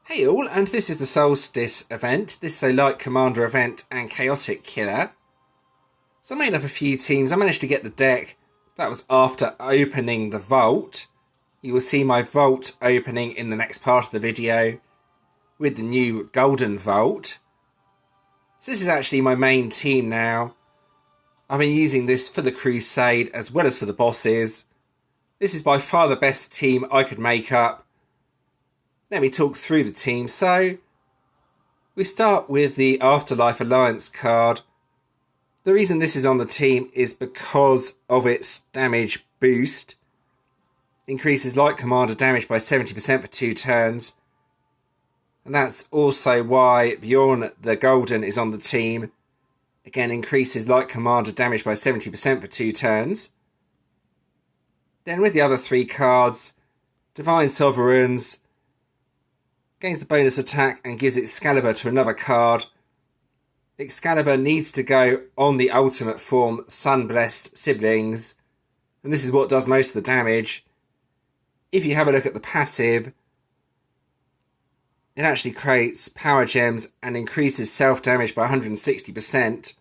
Hey all, and this is the Soul-Stice event. This is a Light Commander event and Chaotic Killer. So I made up a few teams. I managed to get the deck. That was after opening the vault. You will see my vault opening in the next part of the video with the new Golden Vault. So this is actually my main team now. I've been using this for the Crusade as well as for the bosses. This is by far the best team I could make up. Let me talk through the team. So, we start with the Afterlife Alliance card. The reason this is on the team is because of its damage boost. Increases Light Commander damage by 70% for 2 turns. And that's also why Bjorn the Golden is on the team. Again, increases Light Commander damage by 70% for 2 turns. Then with the other 3 cards, Divine Sovereigns gains the bonus attack and gives Excalibur to another card. Excalibur needs to go on the ultimate form, Sun-Blessed Siblings, and this is what does most of the damage. If you have a look at the passive, it actually creates power gems and increases self-damage by 160%.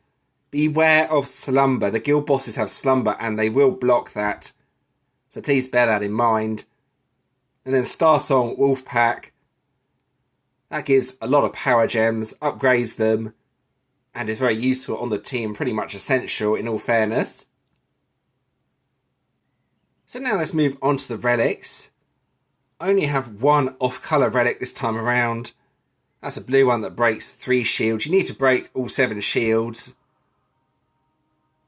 Beware of Slumber. The guild bosses have Slumber and they will block that, so please bear that in mind. And then Starsong Wolfpack. That gives a lot of power gems, upgrades them, and is very useful on the team, pretty much essential in all fairness. So now let's move on to the relics. I only have one off-colour relic this time around. That's a blue one that breaks 3 shields. You need to break all 7 shields.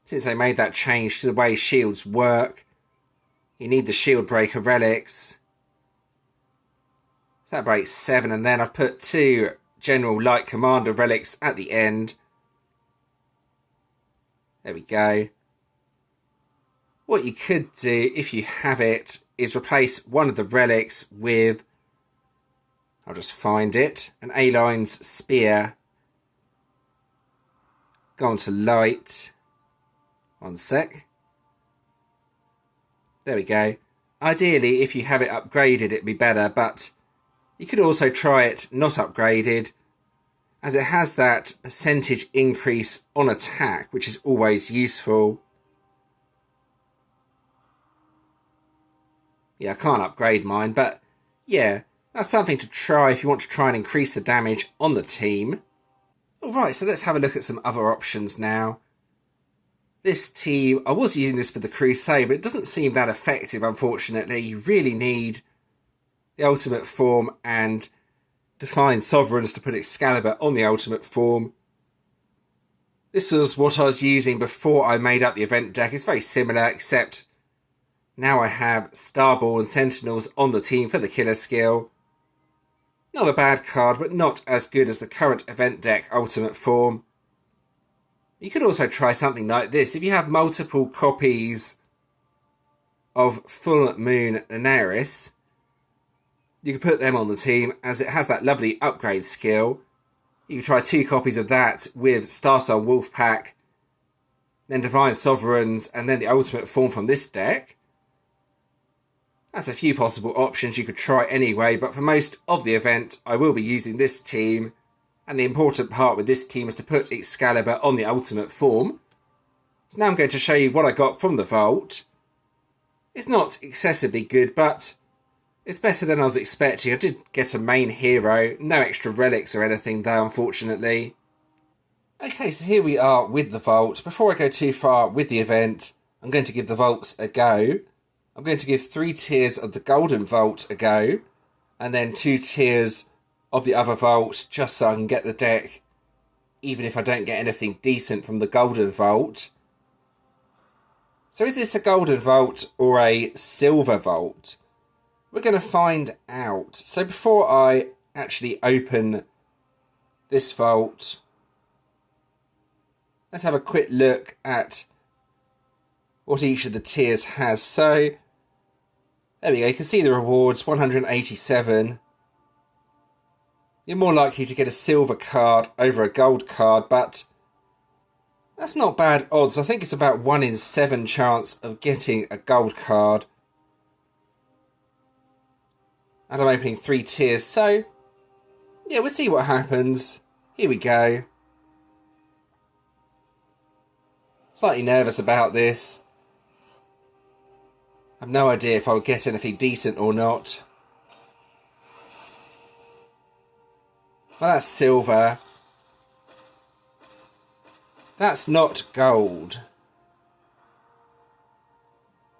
Since they made that change to the way shields work, you need the shield breaker relics. So that breaks 7, and then I've put 2 General Light Commander relics at the end. There we go. What you could do, if you have it, is replace one of the relics with, I'll just find it, an A-Line's Spear. Go on to Light. 1 sec. There we go. Ideally, if you have it upgraded, it'd be better, but you could also try it not upgraded, as it has that percentage increase on attack, which is always useful. Yeah, I can't upgrade mine, but yeah, that's something to try if you want to try and increase the damage on the team. Alright, so let's have a look at some other options now. This team, I was using this for the Crusade, but it doesn't seem that effective, unfortunately. You really need the ultimate form and Divine Sovereigns to put Excalibur on the ultimate form. This was what I was using before I made up the event deck. It's very similar, except now I have Starball and Sentinels on the team for the killer skill. Not a bad card, but not as good as the current event deck ultimate form. You could also try something like this. If you have multiple copies of Full Moon Daenerys, you can put them on the team, as it has that lovely upgrade skill. You can try 2 copies of that with Starsong Wolfpack, then Divine Sovereigns, and then the ultimate form from this deck. That's a few possible options you could try anyway, but for most of the event, I will be using this team. And the important part with this team is to put Excalibur on the ultimate form. So now I'm going to show you what I got from the vault. It's not excessively good, but it's better than I was expecting. I did get a main hero, no extra relics or anything though, unfortunately. Okay, so here we are with the vault. Before I go too far with the event, I'm going to give the vaults a go. I'm going to give 3 tiers of the Golden Vault a go, and then 2 tiers of the other vault, just so I can get the deck, even if I don't get anything decent from the Golden Vault. So is this a Golden Vault or a Silver Vault? We're going to find out. So before I actually open this vault, let's have a quick look at what each of the tiers has. So there we go, you can see the rewards, 187. You're more likely to get a silver card over a gold card, but that's not bad odds. I think it's about 1 in 7 chance of getting a gold card. And I'm opening 3 tiers, so Yeah, we'll see what happens. Here we go. Slightly nervous about this. I've no idea if I'll get anything decent or not. Well, that's silver. That's not gold.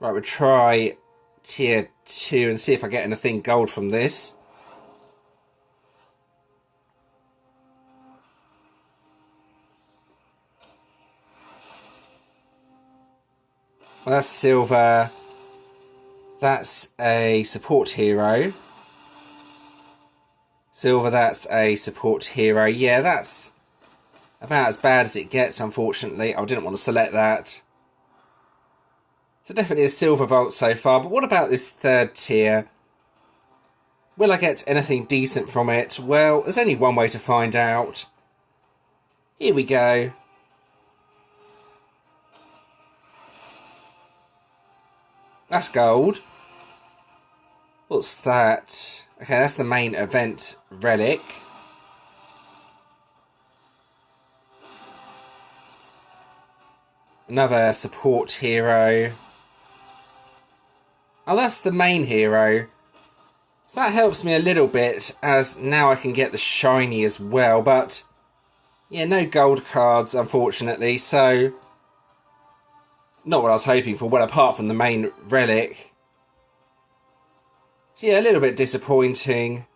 Right, we'll try tier 2 and see if I get anything gold from this. Well, that's silver. That's a support hero. Silver, that's a support hero. Yeah, that's about as bad as it gets, unfortunately. I didn't want to select that. So definitely a silver vault so far. But what about this third tier? Will I get anything decent from it? Well, there's only one way to find out. Here we go. That's gold. What's that? Okay, that's the main event relic. Another support hero. Oh, that's the main hero. So that helps me a little bit, as now I can get the shiny as well. But, yeah, no gold cards, unfortunately. So, not what I was hoping for. Well, apart from the main relic. So, yeah, a little bit disappointing.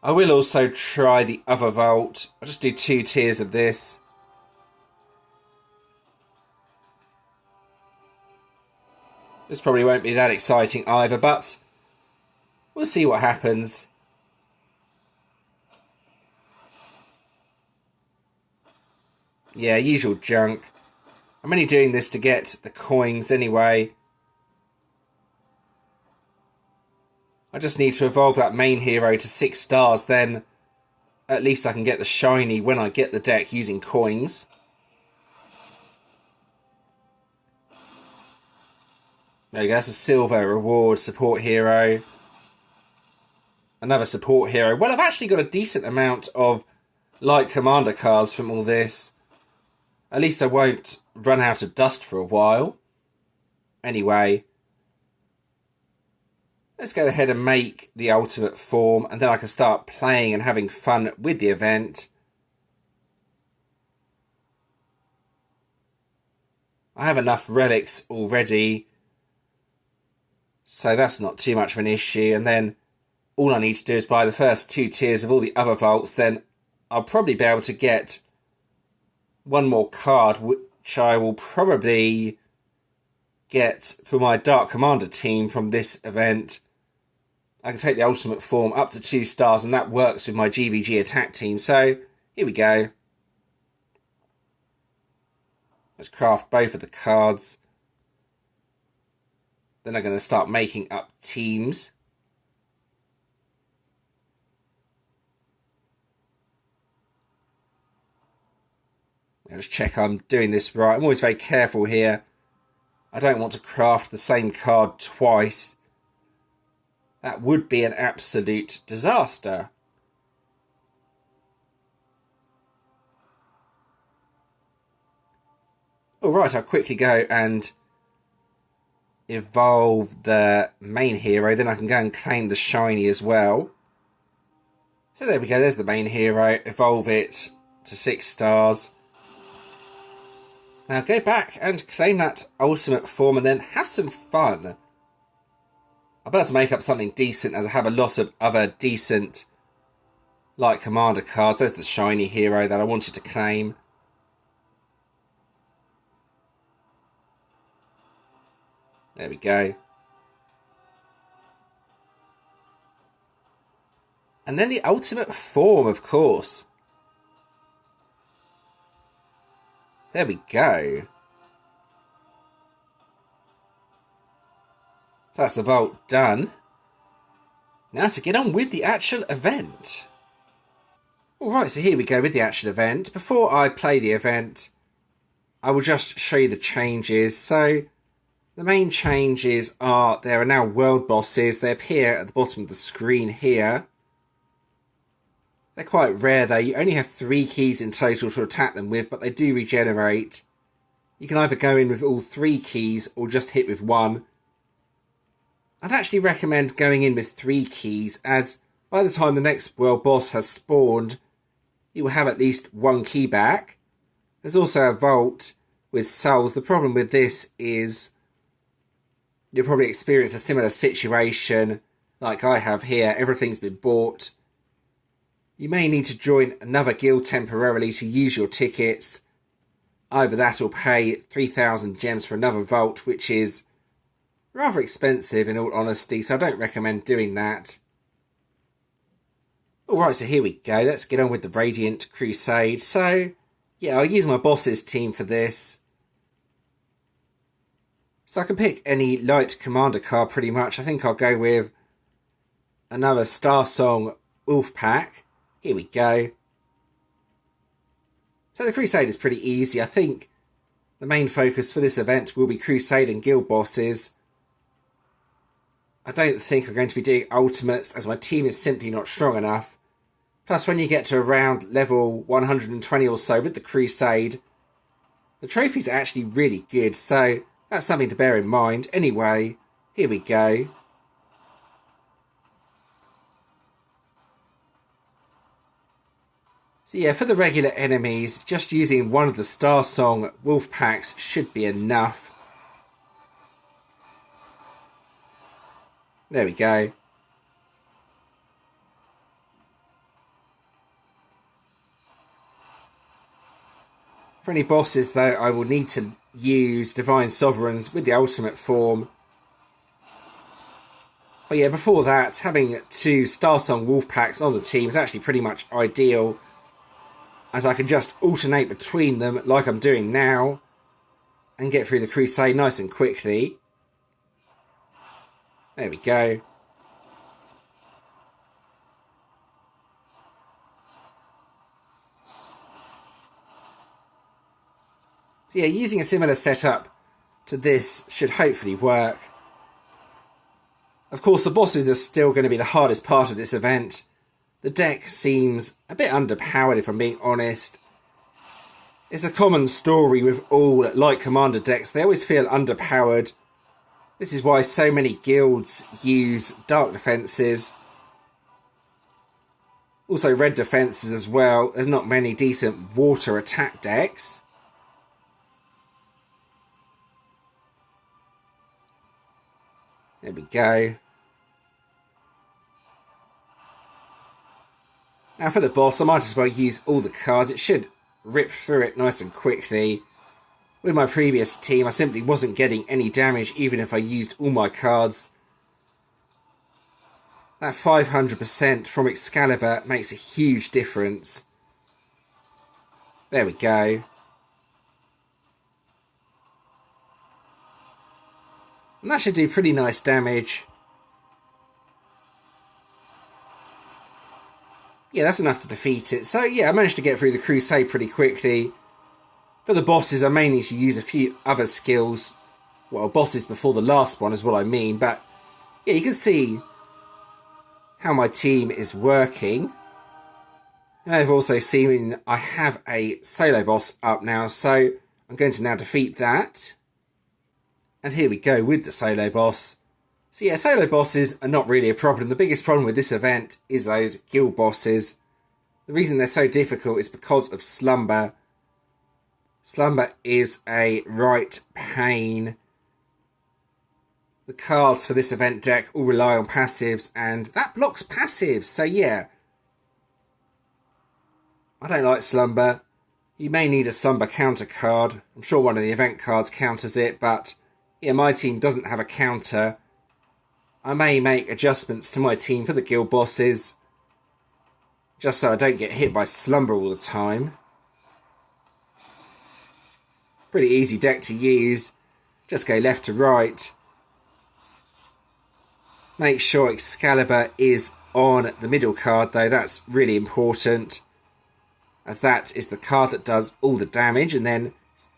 I will also try the other vault. I'll just do 2 tiers of this. This probably won't be that exciting either, but we'll see what happens. Yeah, usual junk. I'm only doing this to get the coins anyway. I just need to evolve that main hero to 6 stars, then at least I can get the shiny when I get the deck using coins. There you go, that's a silver reward support hero. Another support hero. Well, I've actually got a decent amount of light commander cards from all this. At least I won't run out of dust for a while. Anyway, let's go ahead and make the ultimate form, and then I can start playing and having fun with the event. I have enough relics already, so that's not too much of an issue. And then all I need to do is buy the first 2 tiers of all the other vaults, then I'll probably be able to get one more card, which I will probably get for my Dark Commander team from this event. I can take the ultimate form up to 2 stars, and that works with my GVG attack team. So, here we go. Let's craft both of the cards. Then I'm going to start making up teams. I'll just check I'm doing this right. I'm always very careful here. I don't want to craft the same card twice. That would be an absolute disaster. Alright, I'll quickly go and evolve the main hero. Then I can go and claim the shiny as well. So there we go, there's the main hero. Evolve it to 6 stars. Now go back and claim that ultimate form and then have some fun. I better to make up something decent, as I have a lot of other decent light commander cards. There's the shiny hero that I wanted to claim. There we go. And then the ultimate form, of course. There we go. That's the vault done. Now to get on with the actual event. Alright, so here we go with the actual event. Before I play the event, I will just show you the changes. So, the main changes are there are now world bosses. They appear at the bottom of the screen here. They're quite rare though. You only have 3 keys in total to attack them with, but they do regenerate. You can either go in with all 3 keys or just hit with 1. I'd actually recommend going in with 3 keys, as by the time the next world boss has spawned, you will have at least 1 key back. There's also a vault with souls. The problem with this is you'll probably experience a similar situation like I have here. Everything's been bought. You may need to join another guild temporarily to use your tickets. Either that or pay 3,000 gems for another vault, which is rather expensive in all honesty, so I don't recommend doing that. Alright, so here we go. Let's get on with the Radiant Crusade. So, yeah, I'll use my boss's team for this. So I can pick any light commander card pretty much. I think I'll go with another Star Song Wolf Pack. Here we go. So the Crusade is pretty easy. I think the main focus for this event will be Crusade and guild bosses. I don't think I'm going to be doing ultimates as my team is simply not strong enough. Plus when you get to around level 120 or so with the Crusade, the trophies are actually really good, so that's something to bear in mind. Anyway, here we go. So yeah, for the regular enemies, just using one of the Star Song Wolf Packs should be enough. There we go. For any bosses though, I will need to use Divine Sovereigns with the ultimate form. But yeah, before that, having 2 Star Song Wolf Packs on the team is actually pretty much ideal, as I can just alternate between them like I'm doing now and get through the Crusade nice and quickly. There we go. So yeah, using a similar setup to this should hopefully work. Of course, the bosses are still going to be the hardest part of this event. The deck seems a bit underpowered, if I'm being honest. It's a common story with all light commander decks. They always feel underpowered. This is why so many guilds use dark defences. Also red defences as well. There's not many decent water attack decks. There we go. Now for the boss, I might as well use all the cards. It should rip through it nice and quickly. With my previous team, I simply wasn't getting any damage even if I used all my cards. That 500% from Excalibur makes a huge difference. There we go. And that should do pretty nice damage. Yeah, that's enough to defeat it. So yeah, I managed to get through the Crusade pretty quickly. For the bosses, I may need to use a few other skills. Well, bosses before the last one is what I mean. But yeah, you can see how my team is working. And I've also seen I have a solo boss up now. So I'm going to now defeat that. And here we go with the solo boss. So yeah, solo bosses are not really a problem. The biggest problem with this event is those guild bosses. The reason they're so difficult is because of Slumber. Slumber is a right pain. The cards for this event deck all rely on passives, and that blocks passives. So yeah, I don't like Slumber. You may need a Slumber counter card. I'm sure one of the event cards counters it, but yeah, my team doesn't have a counter. I may make adjustments to my team for the guild bosses, just so I don't get hit by Slumber all the time. Pretty easy deck to use. Just go left to right. Make sure Excalibur is on the middle card though, that's really important, as that is the card that does all the damage. And then,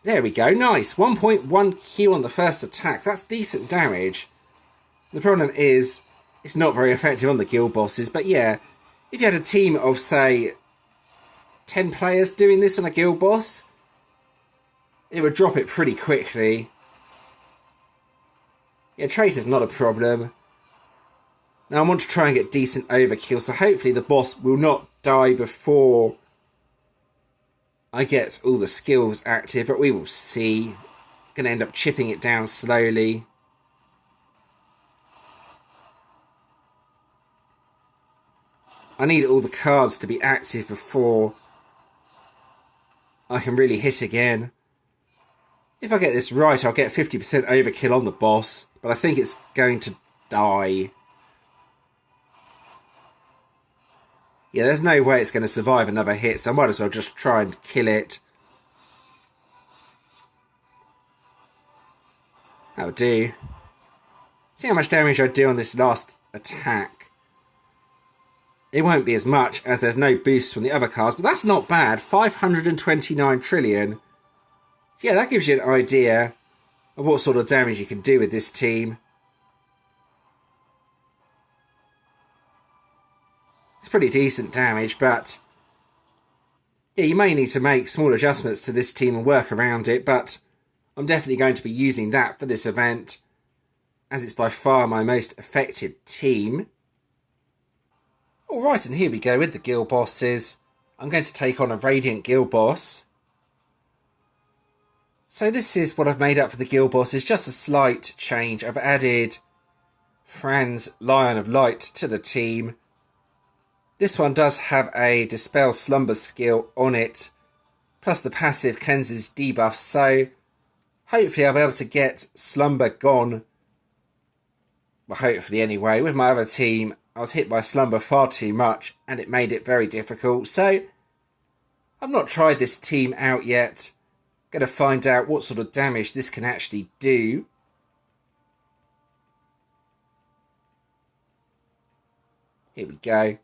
there we go, nice, 1.1 Q on the first attack, that's decent damage. The problem is, it's not very effective on the guild bosses, but yeah, If you had a team of, say, 10 players doing this on a guild boss, it would drop it pretty quickly. Yeah, traitor's not a problem. Now I want to try and get decent overkill, so hopefully the boss will not die before I get all the skills active, but we will see. Gonna end up chipping it down slowly. I need all the cards to be active before I can really hit again. If I get this right, I'll get 50% overkill on the boss, but I think it's going to die. Yeah, there's no way it's going to survive another hit, so I might as well just try and kill it. That'll do. See how much damage I do on this last attack. It won't be as much as there's no boost from the other cards, but that's not bad. 529 trillion. Yeah, that gives you an idea of what sort of damage you can do with this team. It's pretty decent damage, but yeah, you may need to make small adjustments to this team and work around it, but I'm definitely going to be using that for this event, as it's by far my most effective team. Alright, and here we go with the guild bosses. I'm going to take on a Radiant guild boss. So this is what I've made up for the guild boss. It's just a slight change. I've added Fran's Lion of Light to the team. This one does have a Dispel Slumber skill on it, plus the passive cleanses debuff, so hopefully I'll be able to get Slumber gone. Well, hopefully anyway. With my other team, I was hit by Slumber far too much, and it made it very difficult, so I've not tried this team out yet. Going to find out what sort of damage this can actually do. Here we go.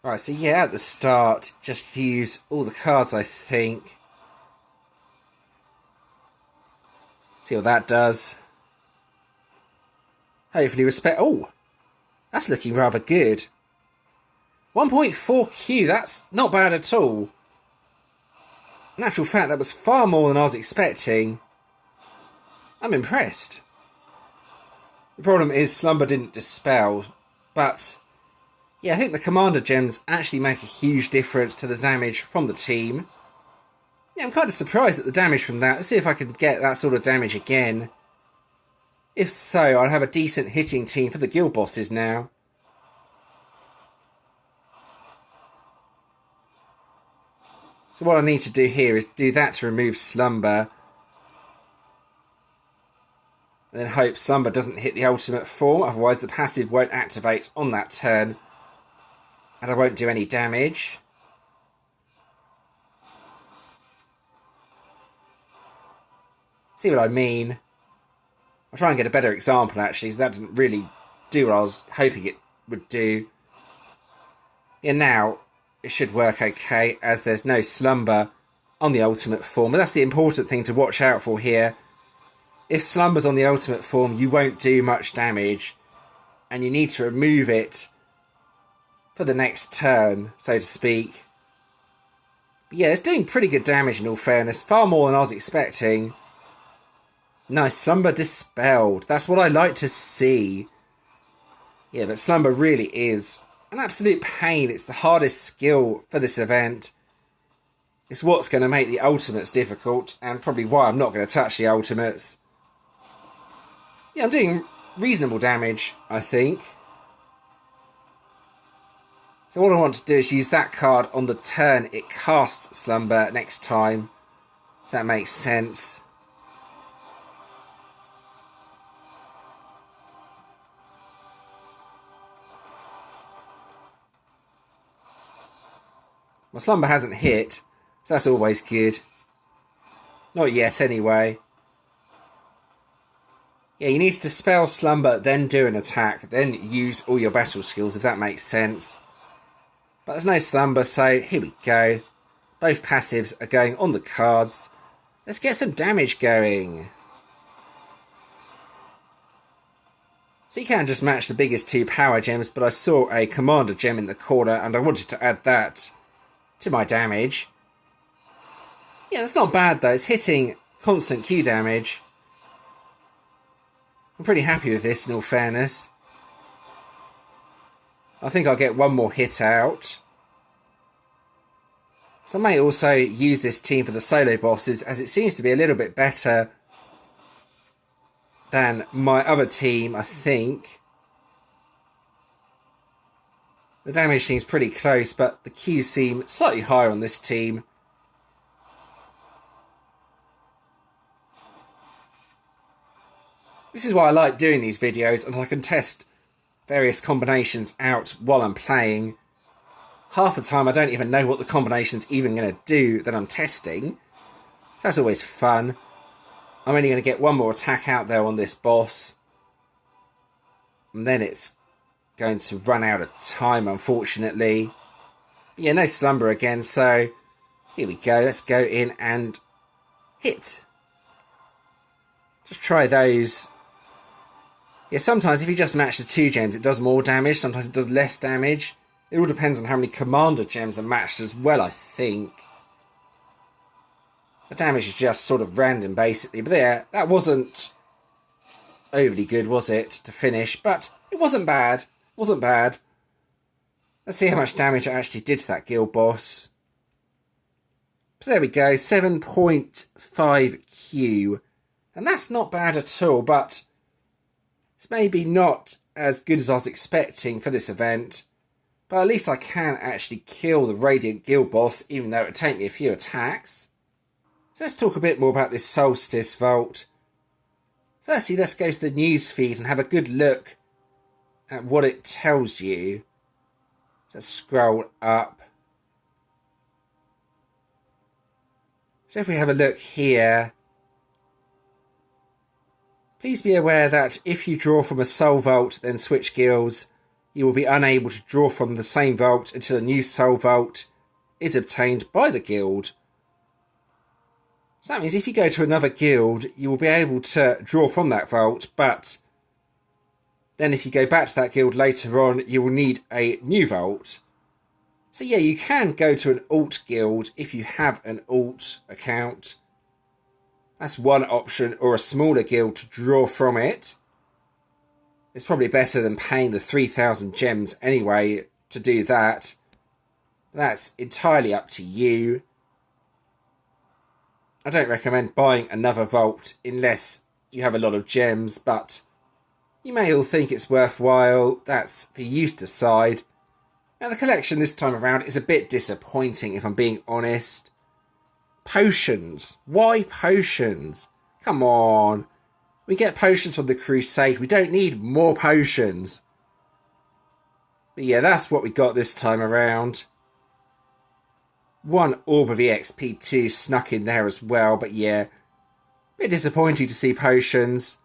Right, so yeah, at the start, just use all the cards, I think. See what that does. Hopefully respect... Oh! That's looking rather good. 1.4Q, that's not bad at all. In actual fact, that was far more than I was expecting. I'm impressed. The problem is Slumber didn't dispel, but yeah, I think the Commander Gems actually make a huge difference to the damage from the team. Yeah, I'm kind of surprised at the damage from that. Let's see if I can get that sort of damage again. If so, I'll have a decent hitting team for the guild bosses now. So what I need to do here is do that to remove Slumber. And then hope Slumber doesn't hit the ultimate form, otherwise the passive won't activate on that turn. And I won't do any damage. See what I mean? I'll try and get a better example actually, because that didn't really do what I was hoping it would do. Yeah, now it should work okay, as there's no Slumber on the ultimate form. But that's the important thing to watch out for here. If Slumber's on the ultimate form, you won't do much damage, and you need to remove it for the next turn, so to speak. But yeah, it's doing pretty good damage in all fairness, far more than I was expecting. Nice, Slumber dispelled. That's what I like to see. Yeah, but Slumber really is an absolute pain. It's the hardest skill for this event. It's what's going to make the ultimates difficult, and probably why I'm not going to touch the ultimates. Yeah, I'm doing reasonable damage, I think. So what I want to do is use that card on the turn it casts Slumber next time. If that makes sense. My Slumber hasn't hit, so that's always good. Not yet, anyway. Yeah, you need to dispel Slumber, then do an attack, then use all your battle skills, if that makes sense. But there's no Slumber, so here we go. Both passives are going on the cards. Let's get some damage going. So you can just match the biggest 2 power gems, but I saw a commander gem in the corner and I wanted to add that to my damage. Yeah, that's not bad though. It's hitting constant Q damage. I'm pretty happy with this, in all fairness. I think I'll get one more hit out. So I may also use this team for the solo bosses, as it seems to be a little bit better than my other team, I think. The damage seems pretty close, but the Qs seem slightly higher on this team. This is why I like doing these videos, and I can test various combinations out while I'm playing. Half the time I don't even know what the combination's even going to do that I'm testing. That's always fun. I'm only going to get one more attack out there on this boss. And then it's going to run out of time, unfortunately. But yeah, no slumber again, so here we go. Let's go in and hit. Just try those. Yeah, sometimes if you just match the 2 gems, it does more damage. Sometimes it does less damage. It all depends on how many commander gems are matched as well, I think. The damage is just sort of random, basically. But yeah, that wasn't overly good, was it, to finish? But it wasn't bad. Wasn't bad. Let's see how much damage I actually did to that guild boss. So there we go, 7.5 Q. And that's not bad at all, but it's maybe not as good as I was expecting for this event. But at least I can actually kill the Radiant Guild boss, even though it would take me a few attacks. So let's talk a bit more about this Soul-Stice vault. Firstly, let's go to the news feed and have a good look at what it tells you. Let's scroll up. So if we have a look here, please be aware that if you draw from a soul vault, then switch guilds, you will be unable to draw from the same vault until a new soul vault is obtained by the guild. So that means if you go to another guild, you will be able to draw from that vault, but then if you go back to that guild later on, you will need a new vault. So yeah, you can go to an alt guild if you have an alt account. That's one option, or a smaller guild to draw from it. It's probably better than paying the 3,000 gems anyway to do that. That's entirely up to you. I don't recommend buying another vault unless you have a lot of gems, but you may all think it's worthwhile. That's for you to decide. Now the collection this time around is a bit disappointing, if I'm being honest. Potions. Why potions? Come on. We get potions from the Crusade. We don't need more potions. But yeah, that's what we got this time around. One Orb of EXP2 snuck in there as well. But yeah, a bit disappointing to see potions.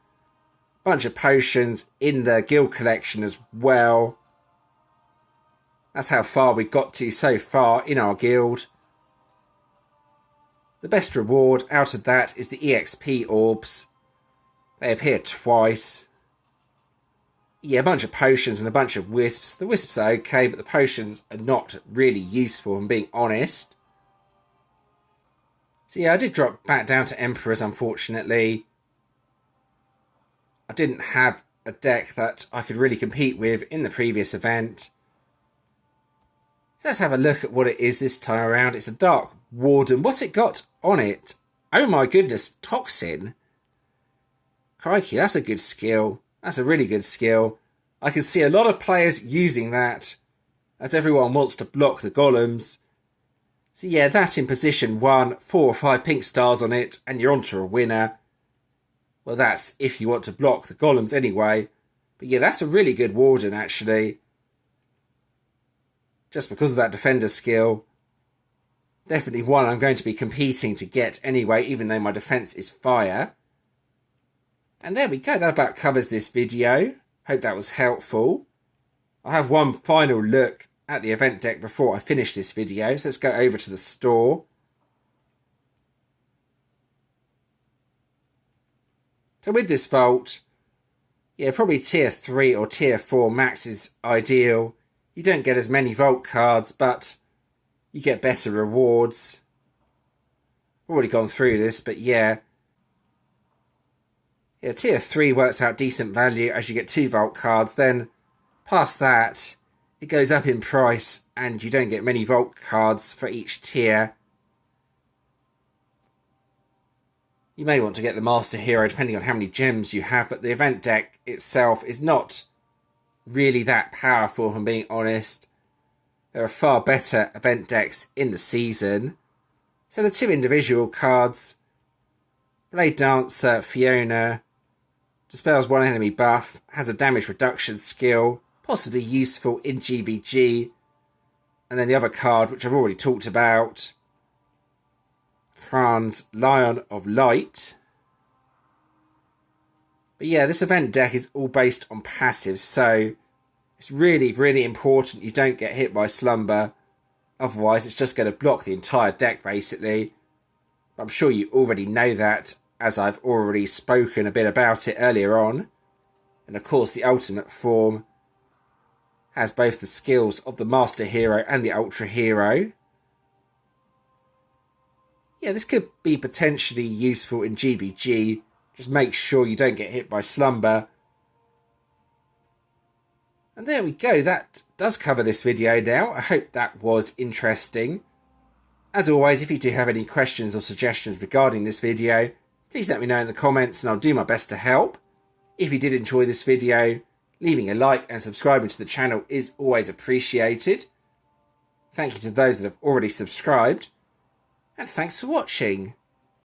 Bunch of potions in the guild collection as well. That's how far we got to so far in our guild. The best reward out of that is the EXP orbs. They appear twice. Yeah, a bunch of potions and a bunch of wisps. The wisps are okay, but the potions are not really useful, if I'm being honest. So yeah, I did drop back down to Emperors, unfortunately. I didn't have a deck that I could really compete with in the previous event. Let's have a look at what it is this time around. It's a Dark Warden. What's it got on it? Oh my goodness, Toxin. Crikey, that's a good skill. That's a really good skill. I can see a lot of players using that, as everyone wants to block the golems. So yeah, that in position 1, 4 or 5 pink stars on it, and you're onto a winner. Well, that's if you want to block the golems anyway. But yeah, that's a really good Warden, actually. Just because of that defender skill. Definitely one I'm going to be competing to get anyway, even though my defense is fire. And there we go, that about covers this video. Hope that was helpful. I'll have one final look at the event deck before I finish this video. So let's go over to the store. So with this vault, yeah, probably tier 3 or tier 4 max is ideal. You don't get as many vault cards, but you get better rewards. Already gone through this, but yeah. Yeah, tier 3 works out decent value as you get 2 vault cards. Then past that, it goes up in price and you don't get many vault cards for each tier. You may want to get the Master Hero depending on how many gems you have, but the event deck itself is not really that powerful, if I'm being honest. There are far better event decks in the season. So the 2 individual cards, Blade Dancer, Fiona, dispels 1 enemy buff, has a damage reduction skill, possibly useful in GVG. And then the other card, which I've already talked about, Franz, Lion of Light. But yeah, this event deck is all based on passives, so it's really, really important you don't get hit by Slumber. Otherwise, it's just going to block the entire deck, basically. But I'm sure you already know that, as I've already spoken a bit about it earlier on. And of course, the Ultimate form has both the skills of the Master Hero and the Ultra Hero. Yeah, this could be potentially useful in GBG. Just make sure you don't get hit by Slumber. And there we go, that does cover this video now. I hope that was interesting. As always, if you do have any questions or suggestions regarding this video, please let me know in the comments and I'll do my best to help. If you did enjoy this video, leaving a like and subscribing to the channel is always appreciated. Thank you to those that have already subscribed. And thanks for watching.